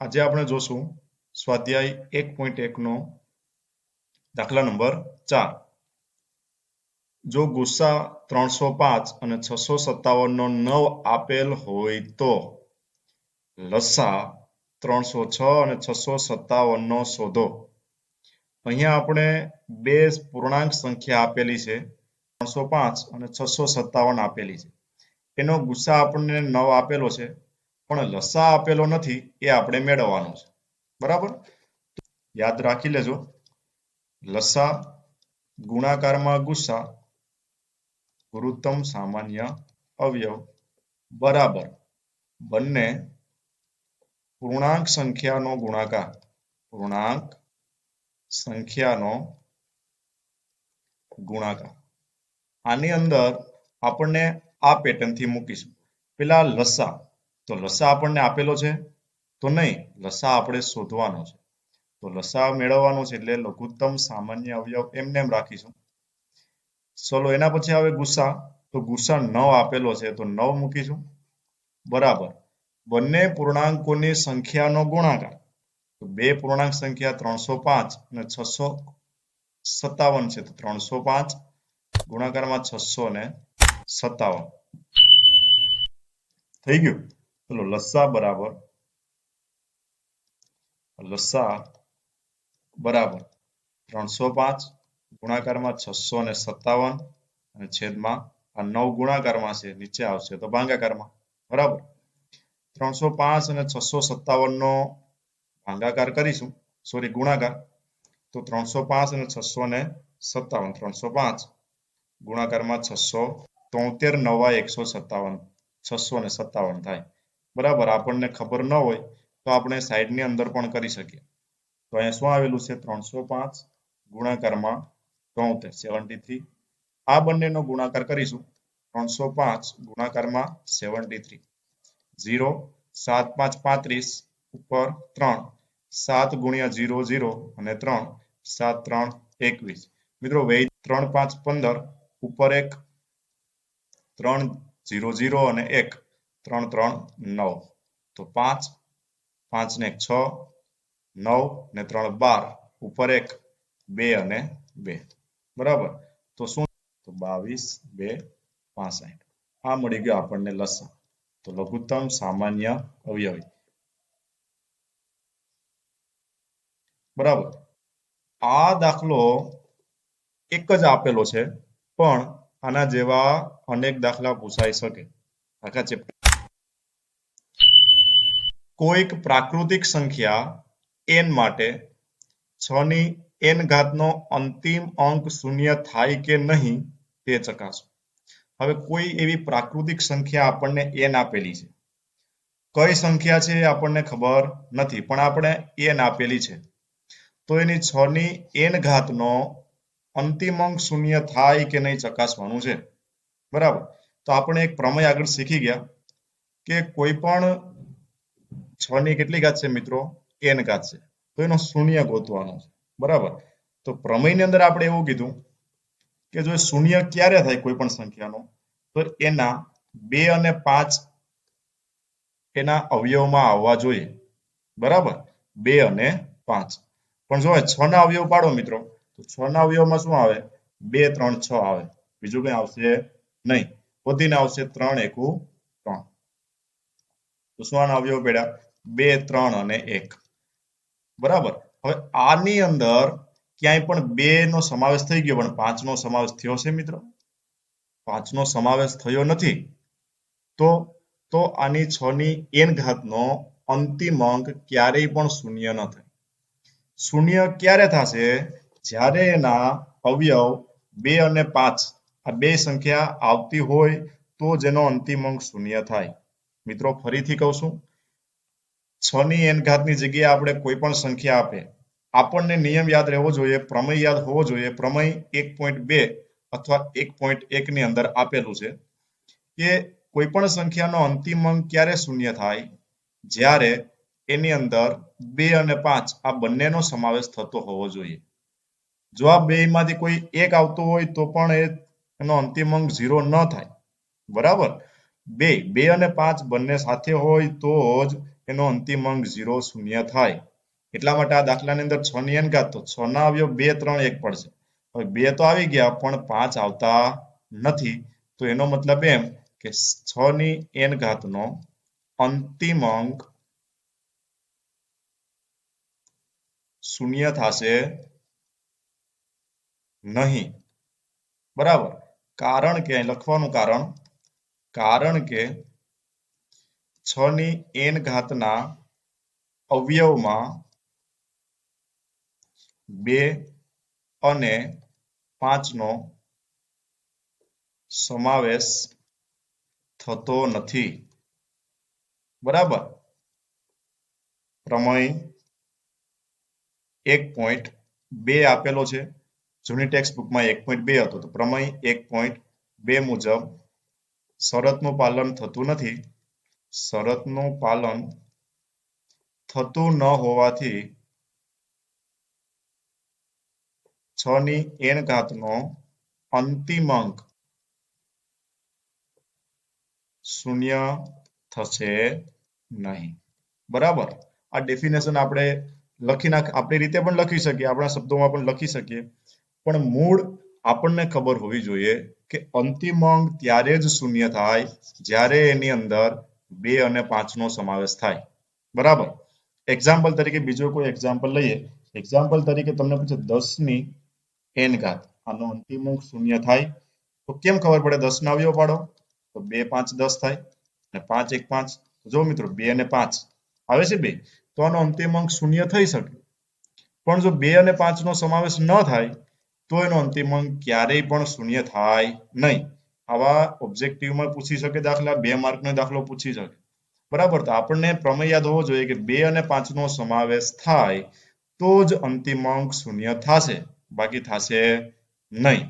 આજે આપણે જોશું સ્વાધ્યાય 1.1 નો દાખલા નંબર 4. જો ગુસ્સા 305 અને 657 નો 9 આપેલ હોય તો લસા 306 અને 657 નો શોધો. અહીંયા આપણે બે પૂર્ણાંક સંખ્યા આપેલી છે, 305 અને 657 આપેલી છે. એનો ગુસ્સા આપણને 9 આપેલો છે, પણ લસા આપેલો નથી, એ આપણે મેળવવાનો છે. બરાબર? યાદ રાખી લેજો, લસા ગુણાકારમાં ગુસ્સા ગુરુત્તમ સામાન્ય અવયવ બરાબર બંને પૂર્ણાંક સંખ્યાનો ગુણાકાર. પૂર્ણાંક સંખ્યાનો ગુણાકાર. આની અંદર આપણને આ પેટર્નથી મૂકીશું. પેલા લસા, તો લસા આપણને આપેલો છે તો નહીં, લસા આપણે શોધવાનો છે. તો લસા મેળવવાનો છે એટલે લઘુત્તમ સામાન્ય અવયવ એમને એમ રાખીશું. ચલો એના પછી આવે ગુસ્સા, તો ગુસ્સા 9 આપેલો છે તો 9 મૂકીશું બરાબર બંને પૂર્ણાંકોની સંખ્યાનો ગુણાકાર. તો બે પૂર્ણાંક સંખ્યા 305 અને 657 છે, તો 305 ગુણાકારમાં 657 થઈ ગયું. ચલો લસા બરાબર 305 ગુણાકારમાં 657 અને છેદમાં આ 9 ગુણાકારમાં છે, નીચે આવશે તો ભાગાકારમાં. બરાબર 305 અને 657 નો ભાગાકાર કરીશું, સોરી ગુણાકાર. તો 305 અને 657, 305 ગુણાકારમાં 673 નવા 157, 657 થાય. બરાબર, આપણને ખબર ન હોય તો આપણે સાઈડની અંદર પણ કરી શકીએ. તો અહીંયા શું આવેલું છે? 305 ગુણાકારમાં 73. આ બંનેનો ગુણાકાર કરીશું. 305 ગુણાકારમાં 73. 0 7 5 35 ઉપર 3 7 ગુણ્યા 0 0 અને 3 7 3 21. મિત્રો 3 5 15 ઉપર 1 3 0 0 અને 1 3 3 9. તો 5 5 ને 6 9 ને 3 12 ઉપર 1 2 અને 2. બરાબર, તો શું? તો 22 2 65. આ મળી ગયો આપણને લસા. તો લઘુત્તમ સામાન્ય અવયવી. બરાબર, આ દાખલો એક જ આપેલો છે, પણ આના જેવા અનેક દાખલા પૂછાઈ શકે. આખા ચેપ્ટર. કોઈક પ્રાકૃતિક સંખ્યા n માટે 6 ની n ઘાતનો અંતિમ અંક શૂન્ય થાય કે નહીં તે ચકાસો. હવે કોઈ એવી પ્રાકૃતિક સંખ્યા આપણને n આપેલી છે. કઈ સંખ્યા છે આપણને ખબર નથી, પણ આપણે n આપેલી છે. તો એની 6 ની n ઘાતનો અંતિમ અંક શૂન્ય થાય કે નહીં ચકાસવાનું છે. બરાબર, તો આપણે એક પ્રમેય આગળ શીખી ગયા કે કોઈ પણ 6 ની કેટલી ઘાત છે મિત્રો? n ઘાત છે. તો એનો શૂન્ય ગોતવાનો છે. બરાબર, તો પ્રમેયની અંદર આપણે એવું કીધું કે જો શૂન્ય ક્યારે થાય કોઈ પણ સંખ્યાનો, તો એના 2 અને 5 એના અવયવમાં આવવા જોઈએ. બરાબર, 2 અને 5. પણ જો 6 ના અવયવ પાડો મિત્રો, તો 6 ના અવયવમાં શું આવે? 2 3 6 આવે, બીજું કઈ આવશે નહીં. વધીને આવશે 3 એકુ 3. તો શું આના અવયવ પડ્યા? 2 3 અને 1. બરાબર, હવે આની અંદર ક્યાંય પણ 2 નો સમાવેશ થઈ ગયો, પણ 5 નો સમાવેશ થયો છે મિત્રો? 5 નો સમાવેશ થયો નથી. તો આની 6 ની n ઘાતનો અંતિમ અંક ક્યારેય પણ શૂન્ય ન થાય. શૂન્ય ક્યારે થશે? જ્યારે એના અવયવ 2 અને 5 આ બે સંખ્યા આવતી હોય તો જ એનો અંતિમ અંક શૂન્ય થાય. મિત્રો ફરીથી કહું છું, 6 ની n ઘાતની જગ્યાએ આપણે કોઈ પણ સંખ્યા આપે, આપણને નિયમ યાદ રહેવો જોઈએ, પ્રમેય યાદ હોવો જોઈએ. પ્રમેય 1.2 અથવા 1.1 ની અંદર આપેલું છે કે કોઈ પણ સંખ્યાનો અંતિમ અંક ક્યારે શૂન્ય થાય? જ્યારે એની અંદર 2 અને 5 આ બંનેનો સમાવેશ થતો હોવો જોઈએ. જો આ બે માંથી કોઈ એક આવતું હોય તો પણ એનો અંતિમ અંક 0 ન થાય. બરાબર, 2 અને 5 બંને સાથે હોય તો જ એનો અંતિમ અંક 0 શૂન્ય થાય એટલા માટે આ દાખલાની અંદર 6 ની n ઘાત તો 6 ના અવયવ 2 3 1 પડશે હવે 2 તો આવી ગયા પણ 5 આવતા નથી તો એનો મતલબ એમ કે 6 ની n ઘાતનો અંતિમ અંક શૂન્ય થશે નહીં બરાબર કારણ કે લખવાનું કારણ કે 6 ની n ઘાતના અવયવમાં 2 અને 5 નો સમાવેશ થતો નથી બરાબર પ્રમેય 1.2 આપેલો છે જૂની ટેક્સ્ટ બુકમાં 1.2 હતો તો પ્રમેય 1.2 મુજબ શરતનું પાલન થતું નથી શરતનું પાલન થતું ન હોવાથી 6 ની n ઘાતનો અંતિમ અંક શૂન્ય થશે નહીં બરાબર આ ડેફિનેશન આપણે આપણી રીતે પણ લખી શકીએ આપણા શબ્દોમાં પણ લખી શકીએ પણ મૂળ આપણને ખબર હોવી જોઈએ કે અંતિમ અંક ત્યારે જ શૂન્ય થાય જ્યારે એની અંદર 2 અને 5 નો સમાવેશ થાય બરાબર એક્ઝામ્પલ તરીકે બીજો કોઈ એક્ઝામ્પલ લઈએ એક્ઝામ્પલ તરીકે તમને પૂછે 10 ની n ઘાત આનો અંતિમ અંક શૂન્ય થાય તો કેમ ખબર પડે 10 ના અવયવ પાડો તો 2 5 10 થાય અને 5 1 5 જો મિત્રો 2 અને 5 આવે છે 2 તો આનો અંતિમ અંક શૂન્ય થઈ શકે પણ જો 2 અને 5 નો સમાવેશ ન થાય તો એનો અંતિમ અંક ક્યારેય પણ શૂન્ય થાય નહીં આવા ઓબ્જેક્ટિવમાં પૂછી શકે દાખલા 2 માર્કનો દાખલો પૂછી શકે બરાબર તો આપણને પ્રમેય યાદ હોવો જોઈએ કે 2 અને 5 નો સમાવેશ થાય તો જ અંતિમ અંક શૂન્ય થશે બાકી થશે નહીં